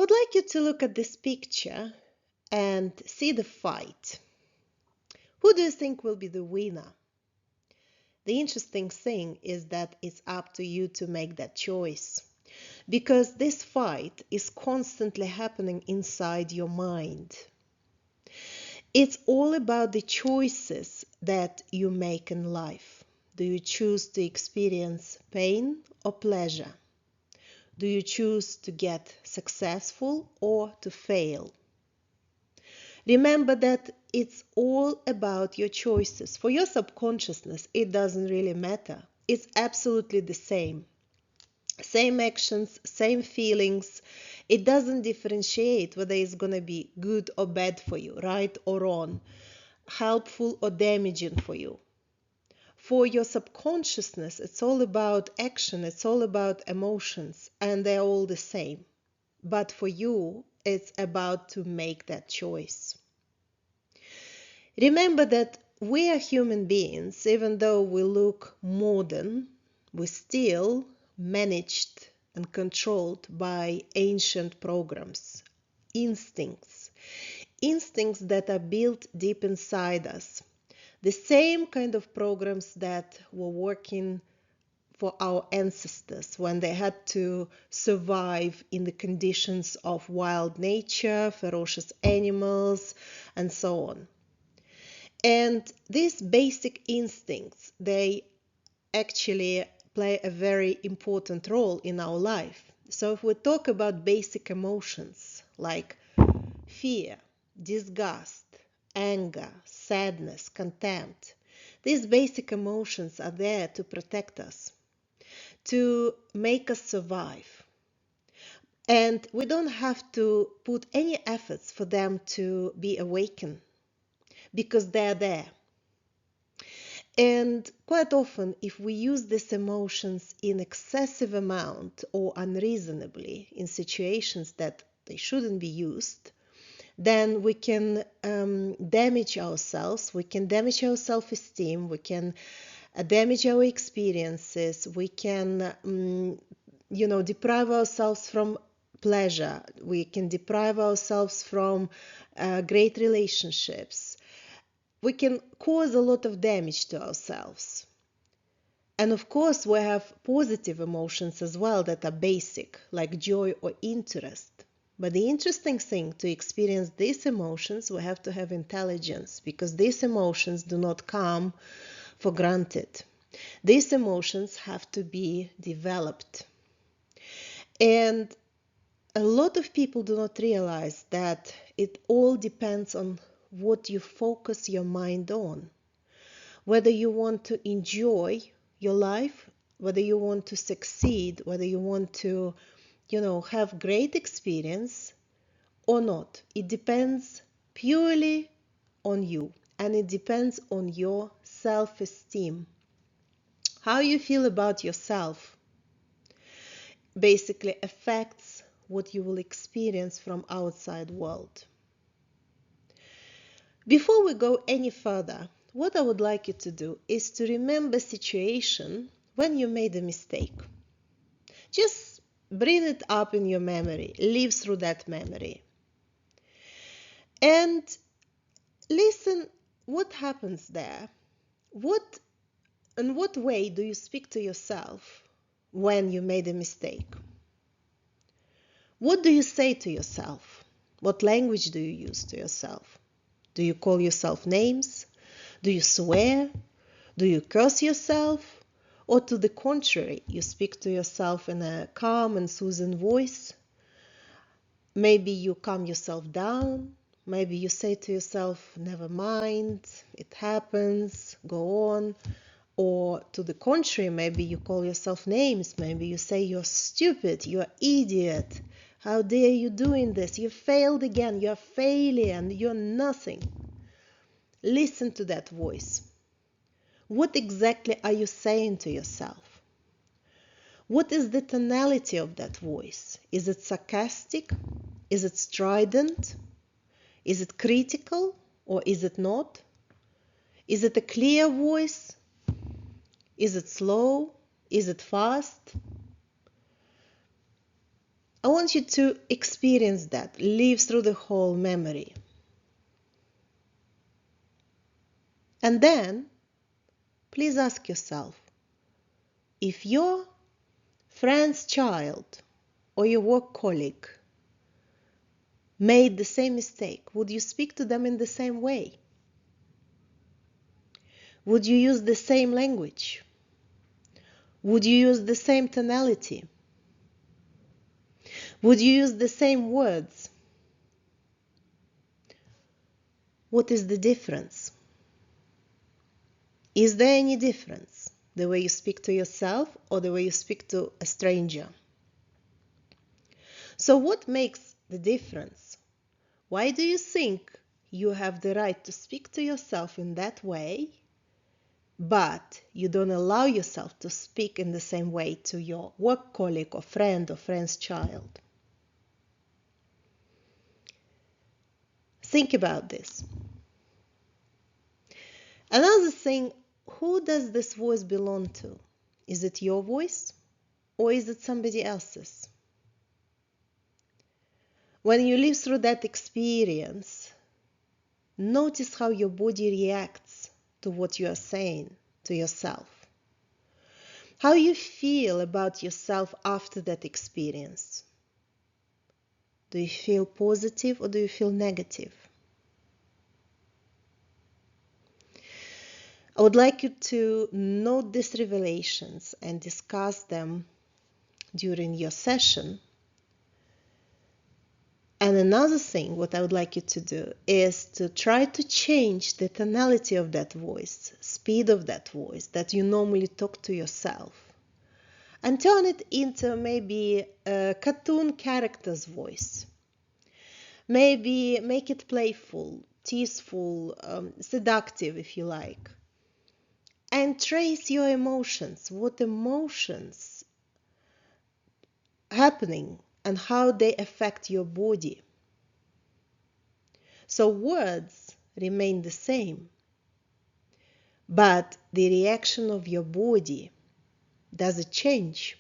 would like you to look at this picture and see the fight. Who do you think will be the winner? The interesting thing is that it's up to you to make that choice, because this fight is constantly happening inside your mind. It's all about the choices that you make in life. Do you choose to experience pain or pleasure? Do you choose to get successful or to fail? Remember that it's all about your choices. For your subconsciousness, it doesn't really matter. It's absolutely the same. Same actions, same feelings. It doesn't differentiate whether it's going to be good or bad for you, right or wrong, helpful or damaging for you. For your subconsciousness, it's all about action, it's all about emotions, and they're all the same. But for you, it's about to make that choice. Remember that we are human beings. Even though we look modern, we're still managed and controlled by ancient programs, instincts that are built deep inside us. The same kind of programs that were working for our ancestors when they had to survive in the conditions of wild nature, ferocious animals, and so on. And these basic instincts, they actually play a very important role in our life. So if we talk about basic emotions like fear, disgust, anger, sadness, contempt, these basic emotions are there to protect us, to make us survive. And we don't have to put any efforts for them to be awakened, because they're there. And quite often, if we use these emotions in excessive amount or unreasonably in situations that they shouldn't be used, then we can damage ourselves, we can damage our self-esteem, we can damage our experiences, we can, deprive ourselves from pleasure, we can deprive ourselves from great relationships. We can cause a lot of damage to ourselves. And of course, we have positive emotions as well that are basic, like joy or interest. But the interesting thing, to experience these emotions, we have to have intelligence, because these emotions do not come for granted. These emotions have to be developed. And a lot of people do not realize that it all depends on what you focus your mind on. Whether you want to enjoy your life, whether you want to succeed, whether you want to, have great experience or not. It depends purely on you, and it depends on your self-esteem. How you feel about yourself basically affects what you will experience from outside world. Before we go any further, what I would like you to do is to remember a situation when you made a mistake. Just bring it up in your memory, live through that memory. And listen, what happens there? In what way do you speak to yourself when you made a mistake? What do you say to yourself? What language do you use to yourself? Do you call yourself names? Do you swear? Do you curse yourself? Or to the contrary, you speak to yourself in a calm and soothing voice? Maybe you calm yourself down. Maybe you say to yourself, never mind, it happens, go on. Or to the contrary, maybe you call yourself names. Maybe you say you're stupid, you're idiot. How dare you doing this? You failed again, you're a failure and you're nothing. Listen to that voice. What exactly are you saying to yourself? What is the tonality of that voice? Is it sarcastic? Is it strident? Is it critical or is it not? Is it a clear voice? Is it slow? Is it fast? I want you to experience that, live through the whole memory. And then, please ask yourself, if your friend's child or your work colleague made the same mistake, would you speak to them in the same way? Would you use the same language? Would you use the same tonality? Would you use the same words? What is the difference? Is there any difference? The way you speak to yourself or the way you speak to a stranger? So what makes the difference? Why do you think you have the right to speak to yourself in that way, but you don't allow yourself to speak in the same way to your work colleague or friend's child? Think about this. Another thing, who does this voice belong to? Is it your voice or is it somebody else's? When you live through that experience, notice how your body reacts to what you are saying to yourself. How you feel about yourself after that experience. Do you feel positive or do you feel negative? I would like you to note these revelations and discuss them during your session. And another thing, what I would like you to do is to try to change the tonality of that voice, speed of that voice that you normally talk to yourself, and turn it into maybe a cartoon character's voice. Maybe make it playful, teaseful, seductive if you like. And trace your emotions, what emotions happening and how they affect your body. So words remain the same, but the reaction of your body, does it change?